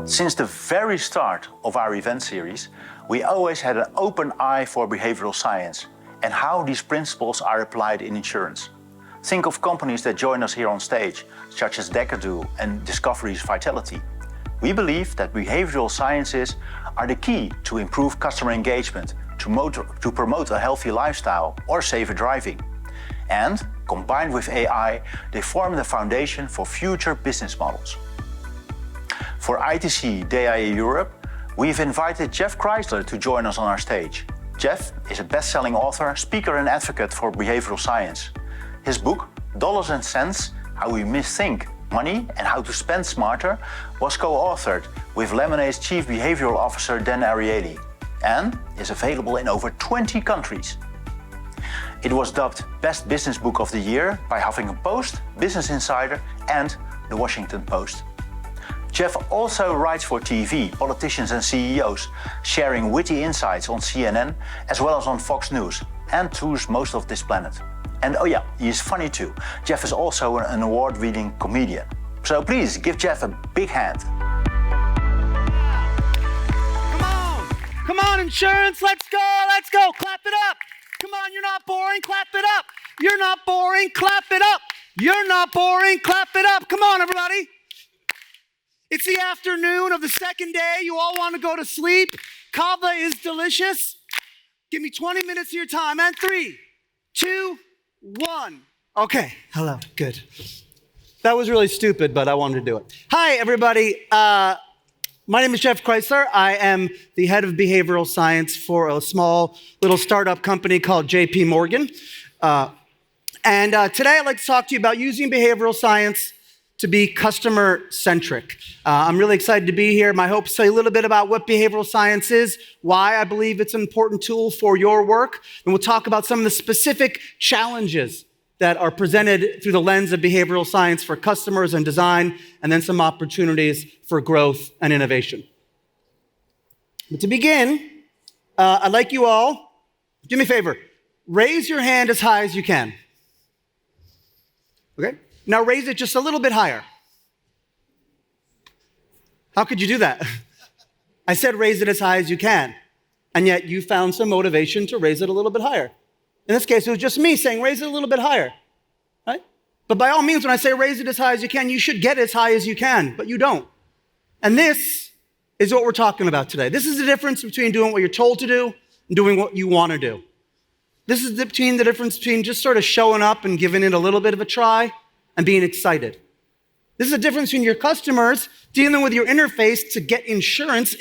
Since the very start of our event series, we always had an open eye for behavioral science and how these principles are applied in insurance. Think of companies that join us here on stage, such as Decadu and Discovery's Vitality. We believe that behavioral sciences are the key to improve customer engagement, to promote a healthy lifestyle or safer driving. And, combined with AI, they form the foundation for future business models. For ITC DAE Europe, we've invited Jeff Chrysler to join us on our stage. Jeff is a best-selling author, speaker and advocate for behavioral science. His book, Dollars and Cents, How We Misthink Money and How to Spend Smarter, was co-authored with Lemonade's Chief Behavioral Officer Dan Ariely and is available in over 20 countries. It was dubbed Best Business Book of the Year by Huffington Post, Business Insider and The Washington Post. Jeff also writes for TV, politicians and CEOs, sharing witty insights on CNN as well as on Fox News, and tours most of this planet. And oh yeah, he is funny too. Jeff is also an award-winning comedian. So please give Jeff a big hand. Come on, insurance, let's go, clap it up. Come on, you're not boring, clap it up. You're not boring, clap it up. You're not boring, clap it up. Come on, everybody. It's the afternoon of the second day. You all want to go to sleep. Kava is delicious. Give me 20 minutes of your time. And 3, 2, 1. Okay, hello, good. That was really stupid, but I wanted to do it. Hi, everybody. My name is Jeff Chrysler. I am the head of behavioral science for a small little startup company called JP Morgan. And today I'd like to talk to you about using behavioral science to be customer-centric. I'm really excited to be here. My hope is to tell you a little bit about what behavioral science is, why I believe it's an important tool for your work, and we'll talk about some of the specific challenges that are presented through the lens of behavioral science for customers and design, and then some opportunities for growth and innovation. But to begin, I'd like you all, do me a favor, raise your hand as high as you can. Okay? Now raise it just a little bit higher. How could you do that? I said raise it as high as you can, and yet you found some motivation to raise it a little bit higher. In this case, it was just me saying raise it a little bit higher, right? But by all means, when I say raise it as high as you can, you should get as high as you can, but you don't. And this is what we're talking about today. This is the difference between doing what you're told to do and doing what you want to do. This is the difference between just sort of showing up and giving it a little bit of a try and being excited. This is the difference between your customers dealing with your interface to get insurance,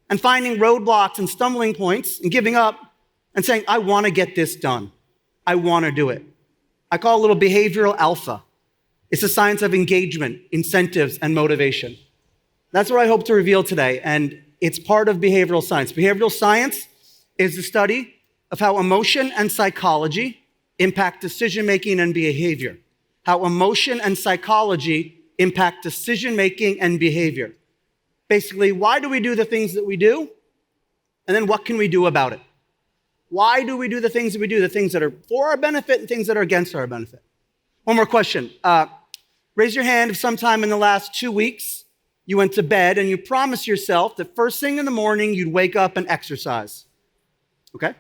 and finding roadblocks and stumbling points and giving up and saying, I want to get this done. I want to do it. I call it a little behavioral alpha. It's the science of engagement, incentives, and motivation. That's what I hope to reveal today, and it's part of behavioral science. Behavioral science is the study of how emotion and psychology impact decision-making and behavior. How emotion and psychology impact decision-making and behavior. Basically, why do we do the things that we do? And then what can we do about it? Why do we do the things that we do? The things that are for our benefit and things that are against our benefit. One more question. Raise your hand if sometime in the last 2 weeks you went to bed and you promised yourself that first thing in the morning you'd wake up and exercise. Okay?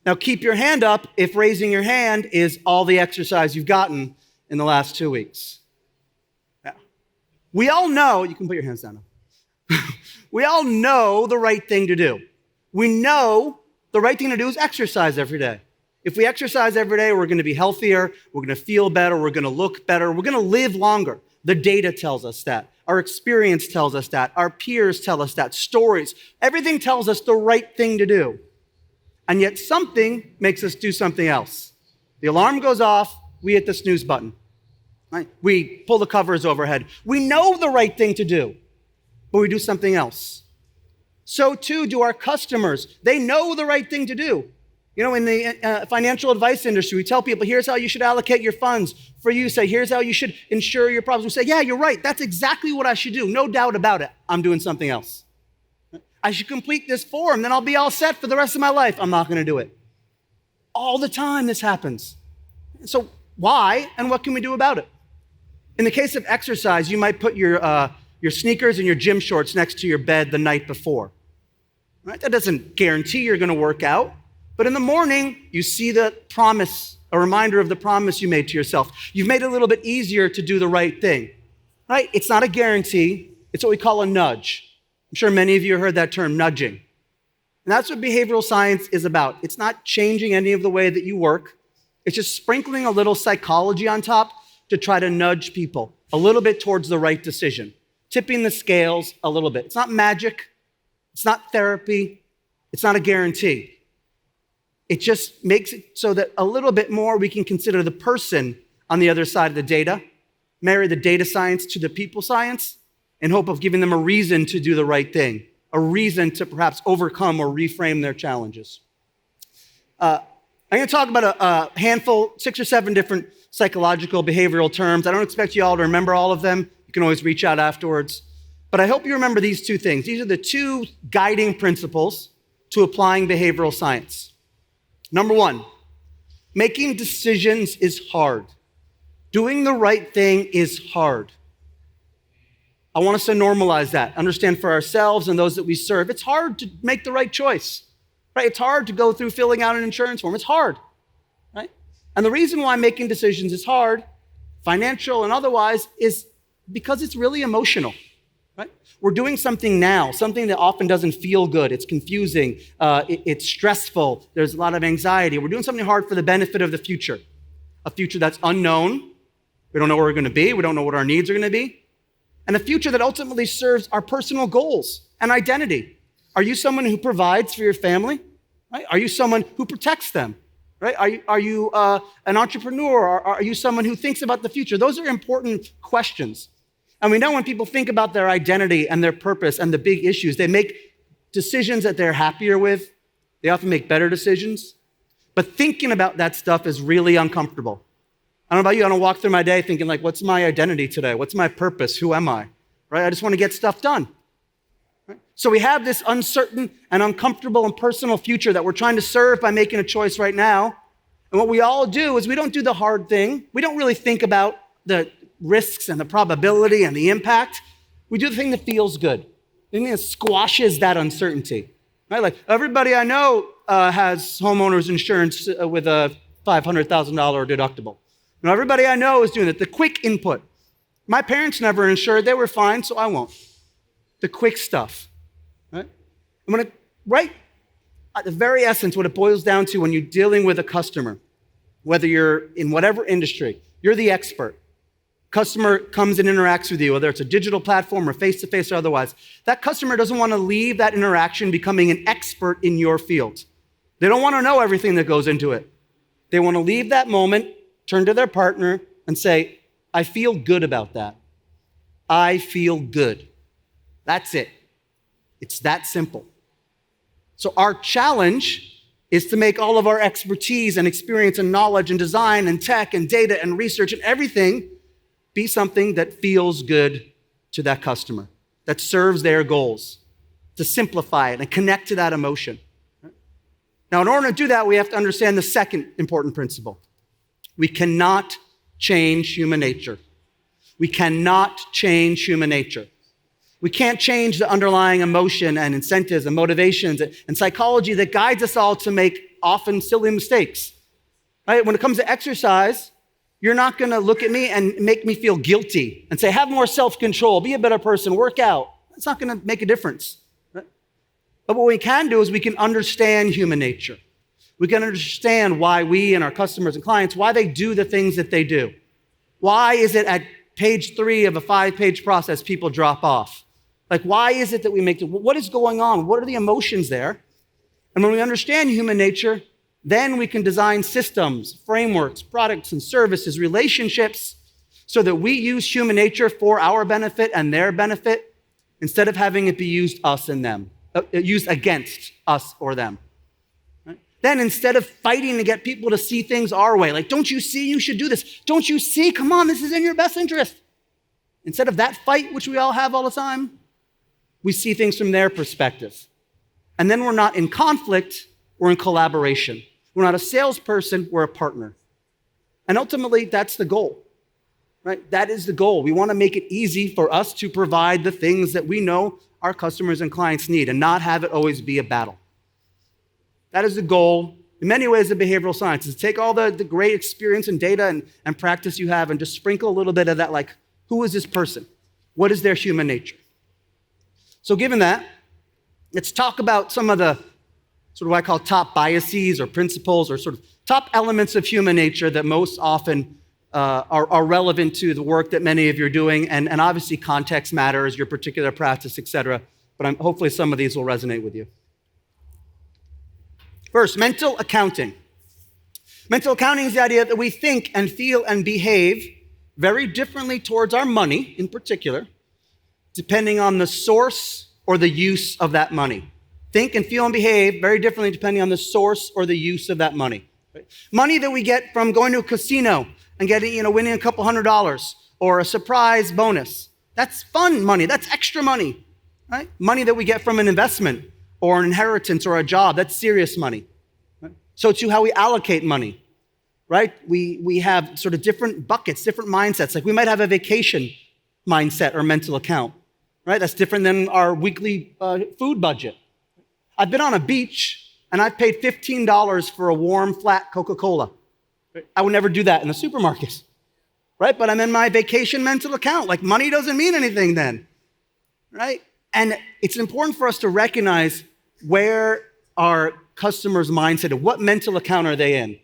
Now keep your hand up if raising your hand is all the exercise you've gotten in the last 2 weeks. Yeah. We all know, you can put your hands down now. We all know the right thing to do. We know the right thing to do is exercise every day. If we exercise every day, we're going to be healthier, we're going to feel better, we're going to look better, we're going to live longer. The data tells us that. Our experience tells us that. Our peers tell us that. Stories. Everything tells us the right thing to do. And yet something makes us do something else. The alarm goes off, we hit the snooze button. Right? We pull the covers overhead. We know the right thing to do, but we do something else. So too do our customers. They know the right thing to do. You know, in the financial advice industry, we tell people, here's how you should allocate your funds. For you, say, here's how you should insure your problems. We say, yeah, you're right. That's exactly what I should do. No doubt about it. I'm doing something else. I should complete this form, then I'll be all set for the rest of my life. I'm not going to do it. All the time this happens. So why and what can we do about it? In the case of exercise, you might put your your sneakers and your gym shorts next to your bed the night before. Right? That doesn't guarantee you're going to work out, but in the morning, you see the promise, a reminder of the promise you made to yourself. You've made it a little bit easier to do the right thing. Right? It's not a guarantee. It's what we call a nudge. I'm sure many of you have heard that term, nudging. And that's what behavioral science is about. It's not changing any of the way that you work. It's just sprinkling a little psychology on top to try to nudge people a little bit towards the right decision, tipping the scales a little bit. It's not magic. It's not therapy. It's not a guarantee. It just makes it so that a little bit more we can consider the person on the other side of the data, marry the data science to the people science, in hope of giving them a reason to do the right thing, a reason to perhaps overcome or reframe their challenges. I'm going to talk about a handful, 6 or 7 different psychological behavioral terms. I don't expect you all to remember all of them. You can always reach out afterwards. But I hope you remember these 2 things. These are the 2 guiding principles to applying behavioral science. Number 1, making decisions is hard. Doing the right thing is hard. I want us to normalize that, understand for ourselves and those that we serve. It's hard to make the right choice, right? It's hard to go through filling out an insurance form. It's hard, right? And the reason why making decisions is hard, financial and otherwise, is because it's really emotional, right? We're doing something now, something that often doesn't feel good. It's confusing. It's stressful. There's a lot of anxiety. We're doing something hard for the benefit of the future, a future that's unknown. We don't know where we're going to be. We don't know what our needs are going to be. And a future that ultimately serves our personal goals and identity. Are you someone who provides for your family? Right? Are you someone who protects them? Right? Are you an entrepreneur? Are you someone who thinks about the future? Those are important questions. And we know when people think about their identity and their purpose and the big issues, they make decisions that they're happier with. They often make better decisions. But thinking about that stuff is really uncomfortable. I don't know about you, I don't walk through my day thinking like, what's my identity today? What's my purpose? Who am I? Right? I just want to get stuff done. Right? So we have this uncertain and uncomfortable and personal future that we're trying to serve by making a choice right now. And what we all do is we don't do the hard thing. We don't really think about the risks and the probability and the impact. We do the thing that feels good. The thing that squashes that uncertainty. Right? Like everybody I know has homeowners insurance with a $500,000 deductible. Now, everybody I know is doing it. The quick input. My parents never insured. They were fine, so I won't. The quick stuff. Right? Right at the very essence, what it boils down to when you're dealing with a customer, whether you're in whatever industry, you're the expert. Customer comes and interacts with you, whether it's a digital platform or face-to-face or otherwise. That customer doesn't want to leave that interaction becoming an expert in your field. They don't want to know everything that goes into it. They want to leave that moment, turn to their partner and say, I feel good about that. I feel good. That's it. It's that simple. So our challenge is to make all of our expertise and experience and knowledge and design and tech and data and research and everything be something that feels good to that customer, that serves their goals, to simplify it and connect to that emotion. Now, in order to do that, we have to understand the second important principle. We cannot change human nature. We cannot change human nature. We can't change the underlying emotion and incentives and motivations and psychology that guides us all to make often silly mistakes. Right? When it comes to exercise, you're not going to look at me and make me feel guilty and say, have more self-control, be a better person, work out. That's not going to make a difference. Right? But what we can do is we can understand human nature. We can understand why we and our customers and clients, why they do the things that they do. Why is it at page 3 of a 5-page process people drop off? Like, why is it that we make what is going on? What are the emotions there? And when we understand human nature, then we can design systems, frameworks, products and services, relationships, so that we use human nature for our benefit and their benefit, instead of having it be used used against us or them. Then instead of fighting to get people to see things our way, like, don't you see you should do this? Don't you see? Come on, this is in your best interest. Instead of that fight, which we all have all the time, we see things from their perspective. And then we're not in conflict, we're in collaboration. We're not a salesperson, we're a partner. And ultimately, that's the goal. right? That is the goal. We want to make it easy for us to provide the things that we know our customers and clients need and not have it always be a battle. That is the goal, in many ways, of behavioral science, is take all the great experience and data and practice you have and just sprinkle a little bit of that, like, who is this person? What is their human nature? So given that, let's talk about some of the sort of what I call top biases or principles or sort of top elements of human nature that most often are relevant to the work that many of you are doing. And obviously context matters, your particular practice, et cetera. But hopefully some of these will resonate with you. First, mental accounting. Mental accounting is the idea that we think and feel and behave very differently towards our money in particular, depending on the source or the use of that money. Think and feel and behave very differently depending on the source or the use of that money. Right? Money that we get from going to a casino and getting, winning a couple $100 or a surprise bonus. That's fun money. That's extra money, right? Money that we get from an investment or an inheritance or a job. That's serious money. Right? So too, how we allocate money, right? We have sort of different buckets, different mindsets. Like we might have a vacation mindset or mental account, right? That's different than our weekly food budget. I've been on a beach and I've paid $15 for a warm, flat Coca-Cola. I would never do that in the supermarket, right? But I'm in my vacation mental account. Like money doesn't mean anything then, right? And it's important for us to recognize where our customer's mindset and what mental account are they in.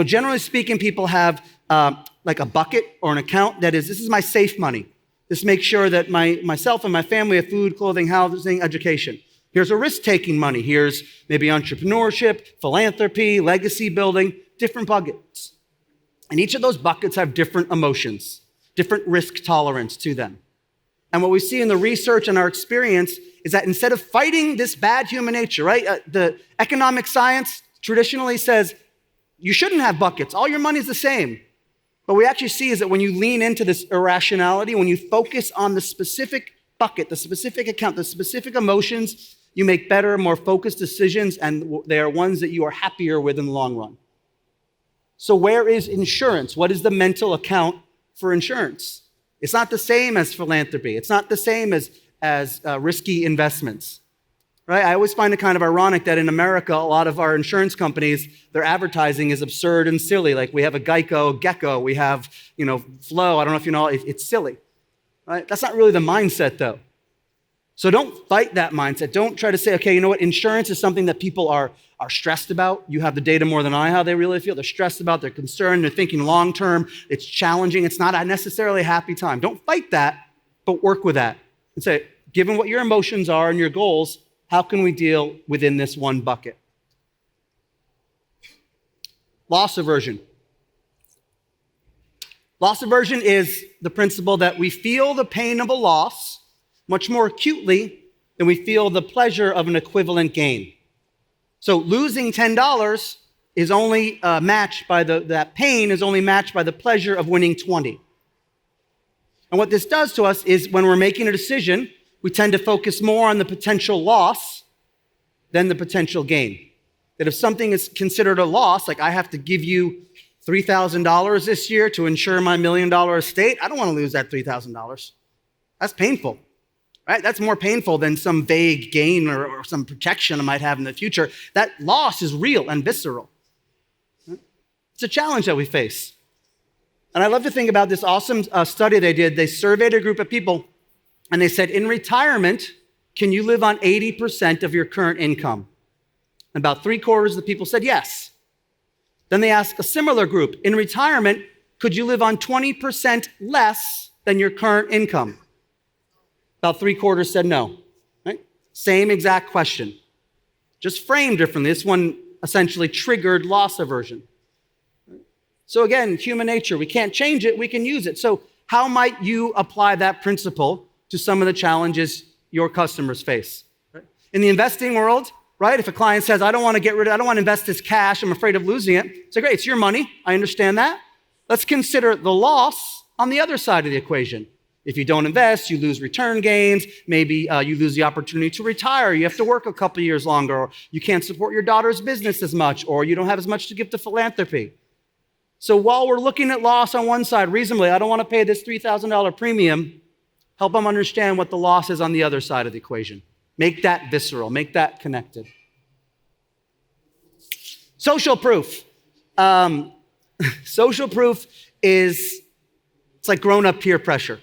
Generally speaking, people have like a bucket or an account that is, this is my safe money. This makes sure that myself and my family have food, clothing, housing, education. Here's a risk-taking money. Here's maybe entrepreneurship, philanthropy, legacy building, different buckets. And each of those buckets have different emotions, different risk tolerance to them. And what we see in the research and our experience is that instead of fighting this bad human nature, right? The economic science traditionally says you shouldn't have buckets. All your money is the same. But what we actually see is that when you lean into this irrationality, when you focus on the specific bucket, the specific account, the specific emotions, you make better, more focused decisions, and they are ones that you are happier with in the long run. So where is insurance? What is the mental account for insurance? It's not the same as philanthropy. It's not the same as risky investments, right? I always find it kind of ironic that in America, a lot of our insurance companies, their advertising is absurd and silly. Like we have a Gecko, we have, Flo. I don't know if you know, it's silly, right? That's not really the mindset though. So don't fight that mindset. Don't try to say, okay, you know what? Insurance is something that people are stressed about. You have the data more than I, how they really feel. They're stressed about, they're concerned, they're thinking long-term. It's challenging. It's not necessarily a happy time. Don't fight that, but work with that. And say, given what your emotions are and your goals, how can we deal within this one bucket? Loss aversion. Loss aversion is the principle that we feel the pain of a loss much more acutely than we feel the pleasure of an equivalent gain. So losing $10 is only matched by that pain is only matched by the pleasure of winning 20. And what this does to us is when we're making a decision, we tend to focus more on the potential loss than the potential gain. That if something is considered a loss, like I have to give you $3,000 this year to insure my $1 million estate, I don't want to lose that $3,000. That's painful. Right? That's more painful than some vague gain or some protection I might have in the future. That loss is real and visceral. It's a challenge that we face. And I love to think about this awesome study they did. They surveyed a group of people, and they said, in retirement, can you live on 80% of your current income? And about 3/4 of the people said yes. Then they asked a similar group, in retirement, could you live on 20% less than your current income? About 3/4 said no, right? Same exact question, just framed differently. This one essentially triggered loss aversion. So again, human nature, we can't change it, we can use it. So how might you apply that principle to some of the challenges your customers face? Right? In the investing world, right? If a client says, I don't want to invest this cash, I'm afraid of losing it. It's great, it's your money, I understand that. Let's consider the loss on the other side of the equation. If you don't invest, you lose return gains. Maybe you lose the opportunity to retire. You have to work a couple years longer, or you can't support your daughter's business as much, or you don't have as much to give to philanthropy. So while we're looking at loss on one side reasonably, I don't want to pay this $3,000 premium, help them understand what the loss is on the other side of the equation. Make that visceral, make that connected. Social proof. Social proof it's like grown-up peer pressure.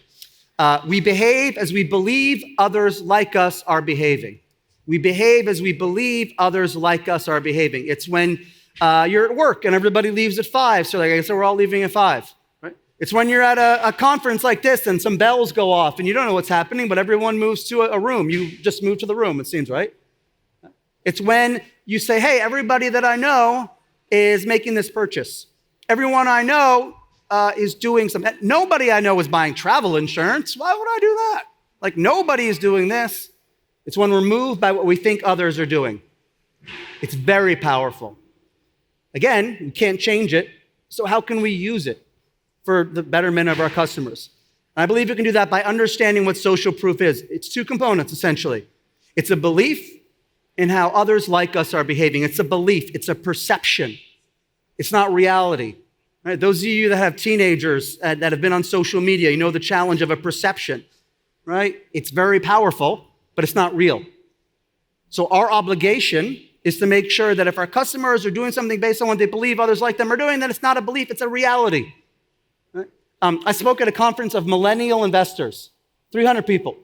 We behave as we believe others like us are behaving. We behave as we believe others like us are behaving. It's when you're at work and everybody leaves at 5, so I guess we're all leaving at 5. Right? It's when you're at a conference like this and some bells go off and you don't know what's happening, but everyone moves to a room. You just move to the room, it seems, right? It's when you say, hey, everybody that I know is making this purchase. Everyone I know is doing something. Nobody I know is buying travel insurance. Why would I do that? Like, nobody is doing this. It's when we're moved by what we think others are doing. It's very powerful. Again, we can't change it, so how can we use it for the betterment of our customers? And I believe you can do that by understanding what social proof is. It's 2 components, essentially. It's a belief in how others like us are behaving. It's a belief. It's a perception. It's not reality. Right? Those of you that have teenagers that have been on social media, you know the challenge of a perception, right? It's very powerful, but it's not real. So our obligation is to make sure that if our customers are doing something based on what they believe others like them are doing, then it's not a belief, it's a reality. Right? I spoke at a conference of millennial investors, 300 people.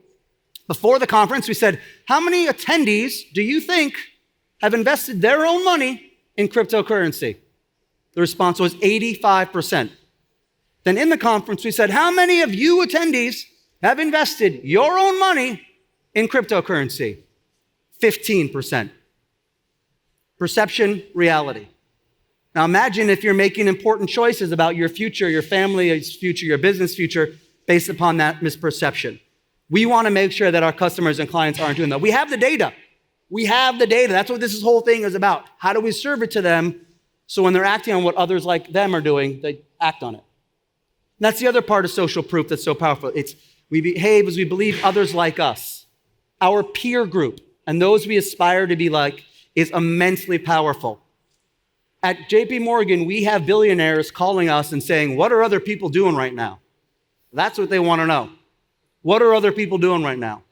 Before the conference, we said, how many attendees do you think have invested their own money in cryptocurrency? The response was 85%. Then in the conference, we said, how many of you attendees have invested your own money in cryptocurrency? 15%. Perception, reality. Now imagine if you're making important choices about your future, your family's future, your business future, based upon that misperception. We want to make sure that our customers and clients aren't doing that. We have the data. We have the data. That's what this whole thing is about. How do we serve it to them so when they're acting on what others like them are doing, they act on it? And that's the other part of social proof that's so powerful. It's we behave as we believe others like us. Our peer group and those we aspire to be like is immensely powerful. At JP Morgan, we have billionaires calling us and saying, what are other people doing right now? That's what they want to know. What are other people doing right now?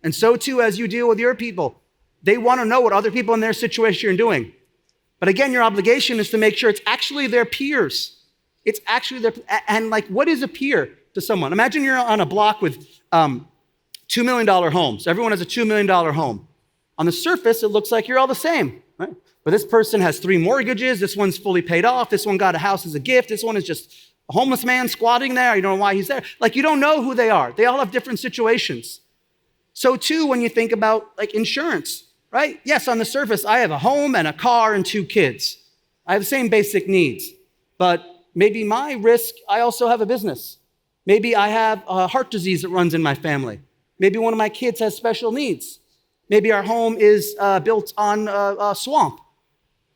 And so too, as you deal with your people, they want to know what other people in their situation are doing. But again, your obligation is to make sure it's actually their peers. It's actually their, and like, what is a peer to someone? Imagine you're on a block with $2 million homes. Everyone has a $2 million home. On the surface, it looks like you're all the same, right? But this person has 3 mortgages. This one's fully paid off. This one got a house as a gift. This one is just a homeless man squatting there. You don't know why he's there. Like, you don't know who they are. They all have different situations. So too, when you think about like insurance, right? Yes, on the surface, I have a home and a car and 2 kids. I have the same basic needs, but maybe my risk, I also have a business. Maybe I have a heart disease that runs in my family. Maybe one of my kids has special needs. Maybe our home is built on a swamp.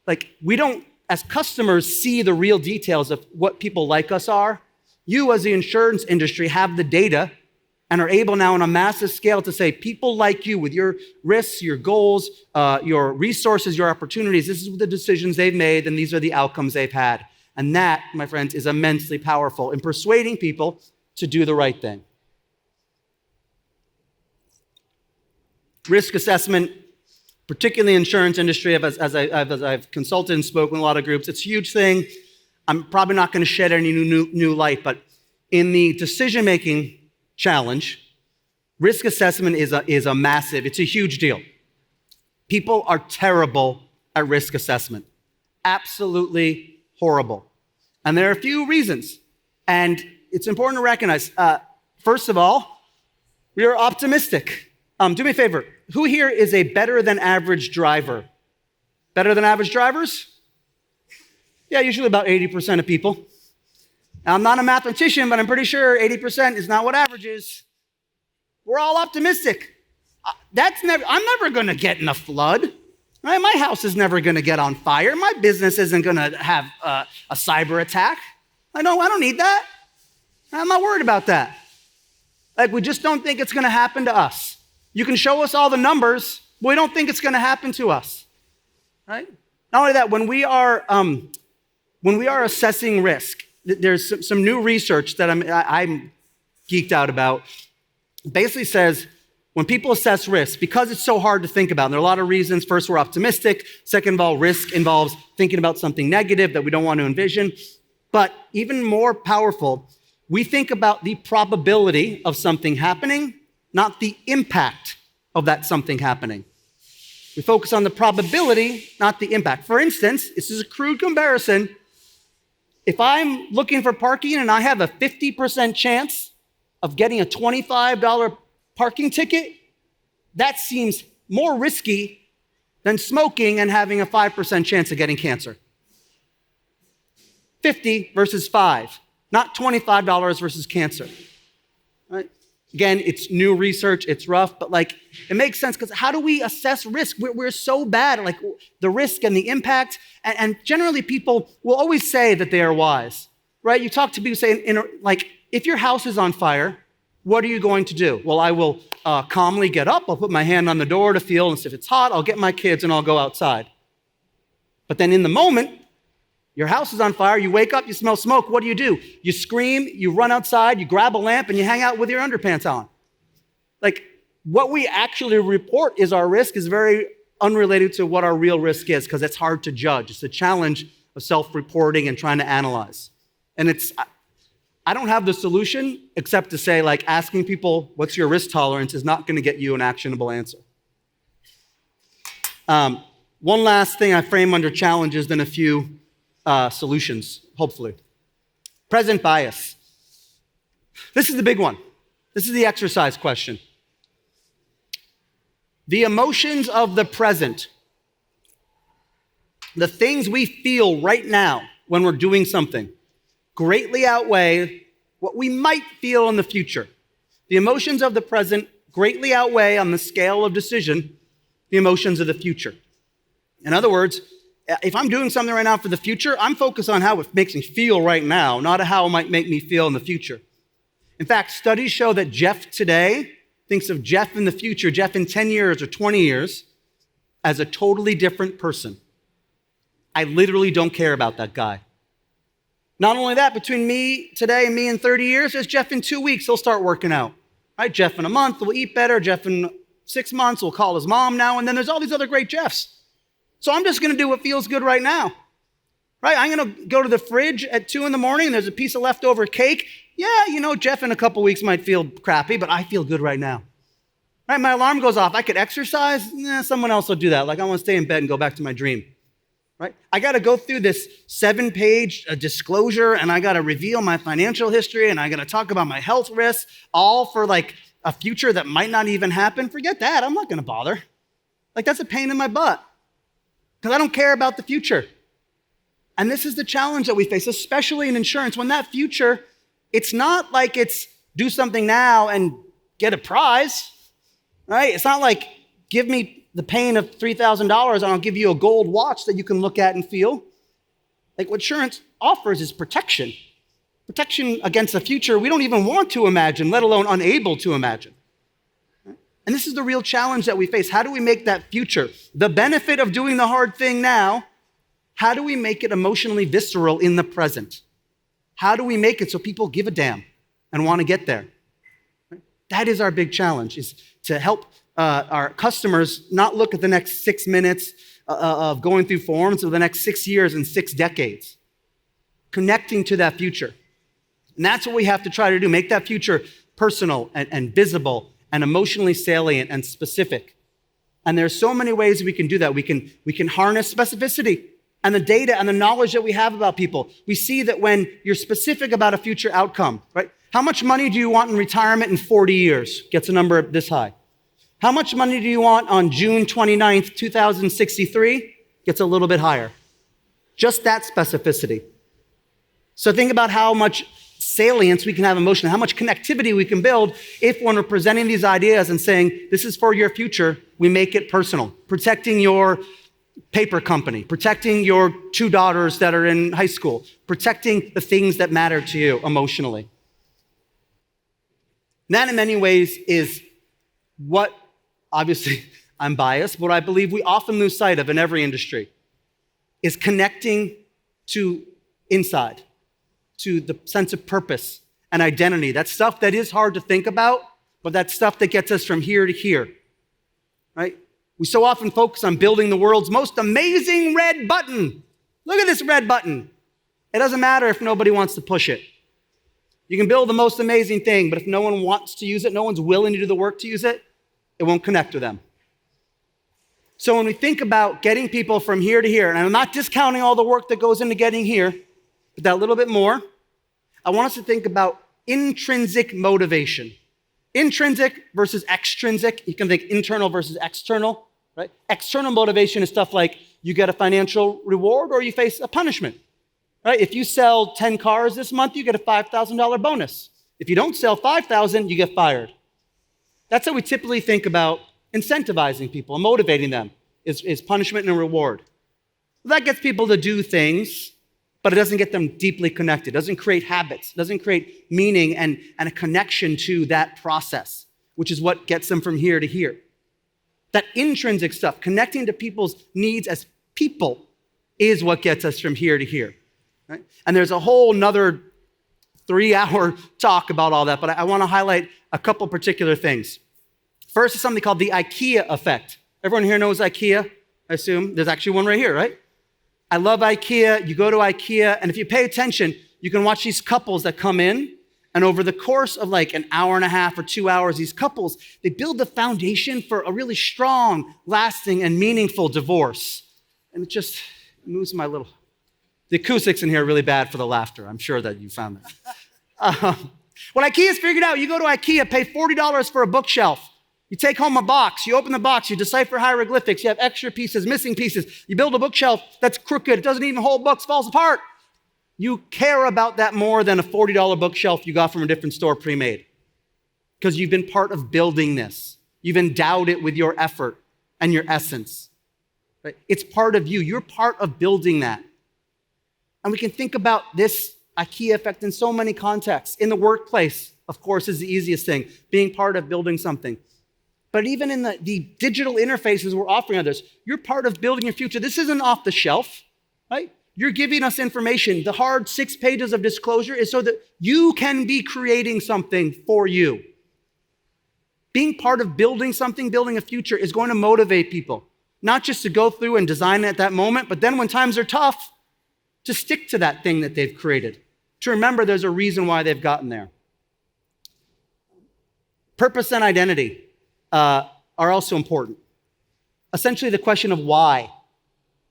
Like, we don't, as customers, see the real details of what people like us are. You, as the insurance industry, have the data and are able now on a massive scale to say, people like you with your risks, your goals, your resources, your opportunities, this is the decisions they've made, and these are the outcomes they've had. And that, my friends, is immensely powerful in persuading people to do the right thing. Risk assessment, particularly in the insurance industry, as I've consulted and spoken with a lot of groups, it's a huge thing. I'm probably not going to shed any new light, but in the decision-making challenge, risk assessment is a massive, it's a huge deal. People are terrible at risk assessment. Absolutely horrible. And there are a few reasons. And it's important to recognize, first of all, we are optimistic. Do me a favor. Who here is a better than average driver? Better than average drivers? Yeah, usually about 80% of people. Now, I'm not a mathematician, but I'm pretty sure 80% is not what average is. We're all optimistic. I'm never going to get in a flood. Right? My house is never going to get on fire. My business isn't going to have a cyber attack. I don't need that. I'm not worried about that. Like, we just don't think it's going to happen to us. You can show us all the numbers, but we don't think it's going to happen to us, right? Not only that, when we are when we are assessing risk, there's some new research that I'm geeked out about. It basically says when people assess risk, because it's so hard to think about, and there are a lot of reasons. First, we're optimistic. Second of all, risk involves thinking about something negative that we don't want to envision. But even more powerful, we think about the probability of something happening, not the impact of that something happening. We focus on the probability, not the impact. For instance, this is a crude comparison. If I'm looking for parking and I have a 50% chance of getting a $25 parking ticket, that seems more risky than smoking and having a 5% chance of getting cancer. 50 versus 5, not $25 versus cancer. Right? Again, it's new research, it's rough, but it makes sense because how do we assess risk? We're so bad at the risk and the impact, and generally people will always say that they are wise, right? You talk to people saying, if your house is on fire, what are you going to do? Well, I will calmly get up, I'll put my hand on the door to feel, and if it's hot, I'll get my kids and I'll go outside. But then in the moment, your house is on fire, you wake up, you smell smoke, what do? You scream, you run outside, you grab a lamp, and you hang out with your underpants on. What we actually report is our risk is very unrelated to what our real risk is, because it's hard to judge. It's the challenge of self-reporting and trying to analyze. And I don't have the solution except to say, asking people, what's your risk tolerance, is not going to get you an actionable answer. One last thing I frame under challenges, then a few solutions, hopefully. Present bias. This is the big one. This is the exercise question. The emotions of the present, the things we feel right now when we're doing something, greatly outweigh what we might feel in the future. The emotions of the present greatly outweigh on the scale of decision the emotions of the future. In other words, if I'm doing something right now for the future, I'm focused on how it makes me feel right now, not how it might make me feel in the future. In fact, studies show that Jeff today thinks of Jeff in the future, Jeff in 10 years or 20 years, as a totally different person. I literally don't care about that guy. Not only that, between me today and me in 30 years, there's Jeff in 2 weeks, he'll start working out. Right? Jeff in a month will eat better. Jeff in 6 months will call his mom now, and then there's all these other great Jeffs. So I'm just gonna do what feels good right now. Right? I'm gonna go to the fridge at 2 in the morning and there's a piece of leftover cake. Yeah, Jeff in a couple weeks might feel crappy, but I feel good right now. Right? My alarm goes off. I could exercise. Someone else will do that. I want to stay in bed and go back to my dream. Right? I got to go through this 7-page disclosure, and I got to reveal my financial history, and I got to talk about my health risks, all for a future that might not even happen. Forget that. I'm not going to bother. That's a pain in my butt because I don't care about the future. And this is the challenge that we face, especially in insurance. When that future, it's not like it's do something now and get a prize, right? It's not like give me the pain of $3,000 and I'll give you a gold watch that you can look at and feel. What insurance offers is protection. Protection against a future we don't even want to imagine, let alone unable to imagine. And this is the real challenge that we face. How do we make that future, the benefit of doing the hard thing now, how do we make it emotionally visceral in the present? How do we make it so people give a damn and want to get there? That is our big challenge, is to help our customers not look at the next 6 minutes of going through forms or the next 6 years and 6 decades, connecting to that future. And that's what we have to try to do, make that future personal and visible and emotionally salient and specific. And there's so many ways we can do that. We can harness specificity and the data and the knowledge that we have about people. We see that when you're specific about a future outcome, right? How much money do you want in retirement in 40 years? Gets a number this high. How much money do you want on June 29th, 2063? Gets a little bit higher. Just that specificity. So think about how much salience we can have emotionally, how much connectivity we can build if when we're presenting these ideas and saying, this is for your future, we make it personal. Protecting your paper company, protecting your 2 daughters that are in high school, protecting the things that matter to you emotionally. And that in many ways is what, obviously I'm biased, but what I believe we often lose sight of in every industry is connecting to inside, to the sense of purpose and identity. That's stuff that is hard to think about, but that's stuff that gets us from here to here, right? We so often focus on building the world's most amazing red button. Look at this red button. It doesn't matter if nobody wants to push it. You can build the most amazing thing, but if no one wants to use it, no one's willing to do the work to use it, it won't connect with them. So when we think about getting people from here to here, and I'm not discounting all the work that goes into getting here, but that little bit more, I want us to think about intrinsic motivation. Intrinsic versus extrinsic. You can think internal versus external, right? External motivation is stuff like you get a financial reward or you face a punishment, right? If you sell 10 cars this month, you get a $5,000 bonus. If you don't sell 5,000, you get fired. That's how we typically think about incentivizing people and motivating them, is punishment and reward. That gets people to do things, but it doesn't get them deeply connected. It doesn't create habits. It doesn't create meaning and a connection to that process, which is what gets them from here to here. That intrinsic stuff, connecting to people's needs as people, is what gets us from here to here. Right? And there's a whole nother 3-hour talk about all that, but I want to highlight a couple particular things. First is something called the IKEA effect. Everyone here knows IKEA, I assume. There's actually one right here, right? I love IKEA. You go to IKEA, and if you pay attention, you can watch these couples that come in, and over the course of like an hour and a half or 2 hours, these couples, they build the foundation for a really strong, lasting, and meaningful divorce. And it just moves my little... The acoustics in here are really bad for the laughter. I'm sure that you found that. What IKEA's figured out, you go to IKEA, pay $40 for a bookshelf. You take home a box, you open the box, you decipher hieroglyphics, you have extra pieces, missing pieces. You build a bookshelf that's crooked, it doesn't even hold books, falls apart. You care about that more than a $40 bookshelf you got from a different store pre-made. Because you've been part of building this. You've endowed it with your effort and your essence. Right? It's part of you. You're part of building that. And we can think about this IKEA effect in so many contexts. In the workplace, of course, is the easiest thing, being part of building something. But even in the digital interfaces we're offering others, you're part of building your future. This isn't off the shelf, right? You're giving us information. The hard 6 pages of disclosure is so that you can be creating something for you. Being part of building something, building a future, is going to motivate people, not just to go through and design it at that moment, but then when times are tough, to stick to that thing that they've created, to remember there's a reason why they've gotten there. Purpose and identity are also important. Essentially, the question of why.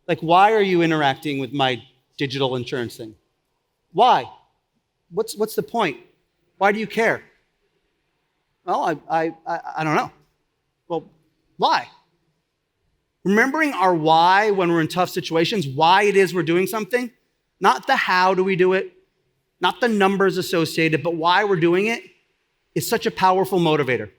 Like, why are you interacting with my digital insurance thing? Why? What's the point? Why do you care? Well, I don't know. Well, why? Remembering our why when we're in tough situations, why it is we're doing something, not the how do we do it, not the numbers associated, but why we're doing it, is such a powerful motivator.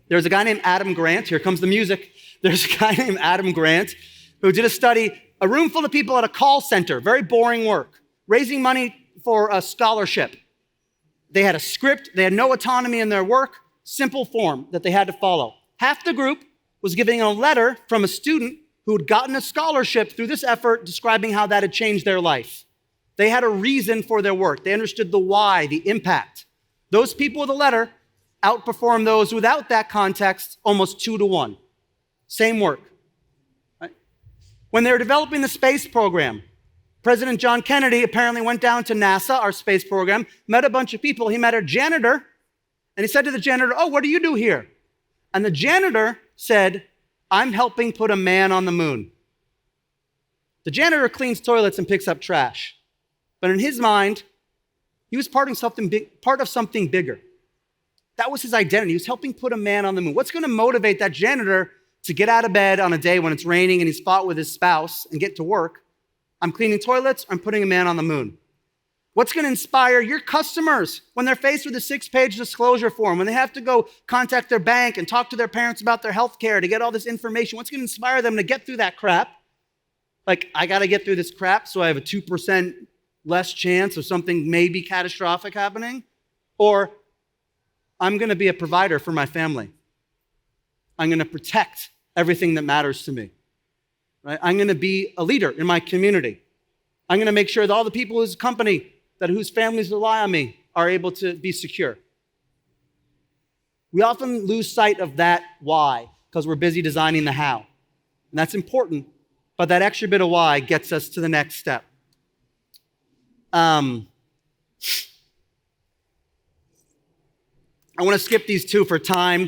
There's a guy named Adam Grant. Here comes the music. There's a guy named Adam Grant who did a study, a room full of people at a call center, very boring work, raising money for a scholarship. They had a script. They had no autonomy in their work, simple form that they had to follow. Half the group was giving a letter from a student who had gotten a scholarship through this effort, describing how that had changed their life. They had a reason for their work. They understood the why, the impact. Those people with a letter outperformed those without that context almost 2-to-1. Same work. Right? When they were developing the space program, President John Kennedy apparently went down to NASA, our space program, met a bunch of people. He met a janitor, and he said to the janitor, "Oh, what do you do here?" And the janitor said, "I'm helping put a man on the moon." The janitor cleans toilets and picks up trash. But in his mind, he was part of something bigger. That was his identity. He was helping put a man on the moon. What's going to motivate that janitor to get out of bed on a day when it's raining and he's fought with his spouse and get to work? I'm cleaning toilets, I'm putting a man on the moon. What's going to inspire your customers when they're faced with a 6-page disclosure form, when they have to go contact their bank and talk to their parents about their health care to get all this information? What's going to inspire them to get through that crap? Like, I got to get through this crap so I have a 2% less chance of something maybe catastrophic happening? Or I'm going to be a provider for my family. I'm going to protect everything that matters to me. Right? I'm going to be a leader in my community. I'm going to make sure that all the people whose company, whose families rely on me, are able to be secure. We often lose sight of that why because we're busy designing the how. And that's important, but that extra bit of why gets us to the next step. I want to skip these two for time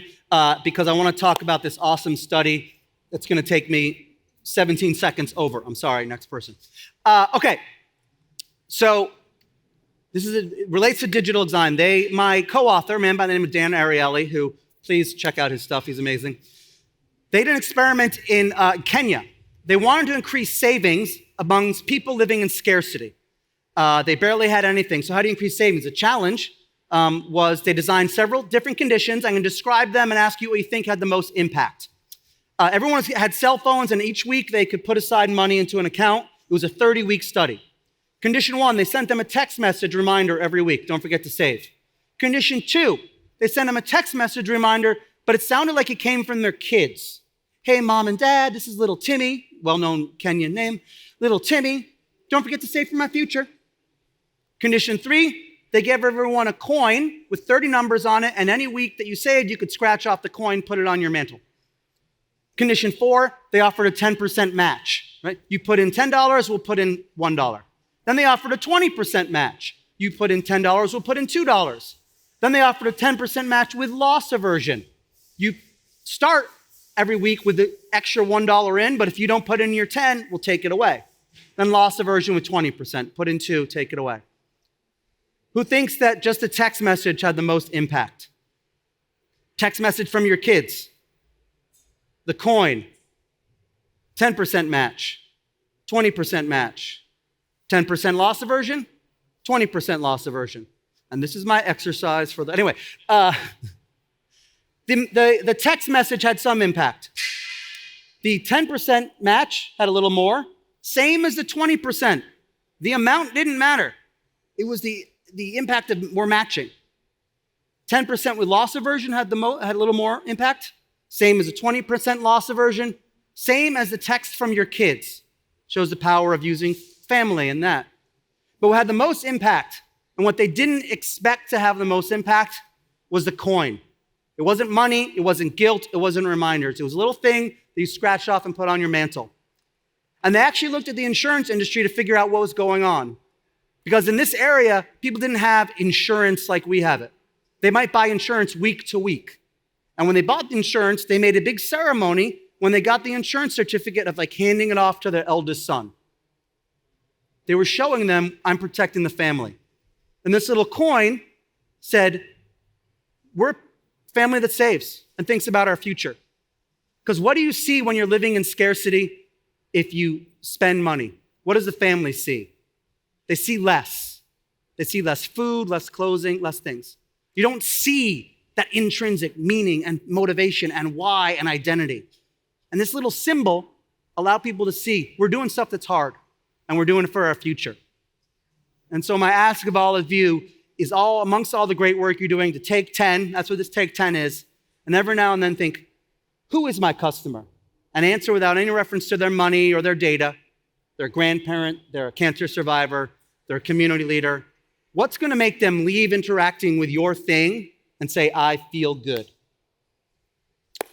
because I want to talk about this awesome study that's going to take me 17 seconds over. I'm sorry, next person. Okay, so it relates to digital design. My co-author, a man by the name of Dan Ariely, who, please check out his stuff, he's amazing. They did an experiment in Kenya. They wanted to increase savings amongst people living in scarcity. They barely had anything. So how do you increase savings? The challenge was they designed several different conditions. I'm going to describe them and ask you what you think had the most impact. Everyone had cell phones, and each week they could put aside money into an account. It was a 30-week study. Condition 1, they sent them a text message reminder every week. Don't forget to save. Condition 2, they sent them a text message reminder, but it sounded like it came from their kids. Hey, mom and dad, this is little Timmy, well-known Kenyan name. Little Timmy, don't forget to save for my future. Condition 3, they gave everyone a coin with 30 numbers on it, and any week that you saved, you could scratch off the coin, put it on your mantle. Condition 4, they offered a 10% match, right? You put in $10, we'll put in $1. Then they offered a 20% match. You put in $10, we'll put in $2. Then they offered a 10% match with loss aversion. You start every week with the extra $1 in, but if you don't put in your 10, we'll take it away. Then loss aversion with 20%. Put in 2, take it away. Who thinks that just a text message had the most impact? Text message from your kids. The coin. 10% match. 20% match. 10% loss aversion. 20% loss aversion. And this is my exercise for the... Anyway, the text message had some impact. The 10% match had a little more. Same as the 20%. The amount didn't matter. It was the impact of more matching. 10% with loss aversion had a little more impact. Same as a 20% loss aversion. Same as the text from your kids. Shows the power of using family in that. But what had the most impact, and what they didn't expect to have the most impact, was the coin. It wasn't money, it wasn't guilt, it wasn't reminders. It was a little thing that you scratched off and put on your mantle. And they actually looked at the insurance industry to figure out what was going on. Because in this area, people didn't have insurance like we have it. They might buy insurance week to week. And when they bought the insurance, they made a big ceremony when they got the insurance certificate of like handing it off to their eldest son. They were showing them, I'm protecting the family. And this little coin said, we're a family that saves and thinks about our future. Because what do you see when you're living in scarcity if you spend money? What does the family see? They see less. They see less food, less clothing, less things. You don't see that intrinsic meaning and motivation and why and identity. And this little symbol allowed people to see we're doing stuff that's hard and we're doing it for our future. And so my ask of all of you is amongst all the great work you're doing to take 10, that's what this take 10 is, and every now and then think, who is my customer? And answer without any reference to their money or their data, their grandparent, their cancer survivor, their community leader. What's going to make them leave interacting with your thing and say, I feel good?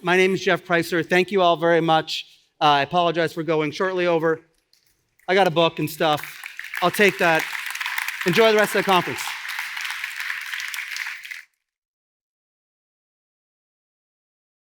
My name is Jeff Pricer. Thank you all very much. I apologize for going shortly over. I got a book and stuff. I'll take that. Enjoy the rest of the conference.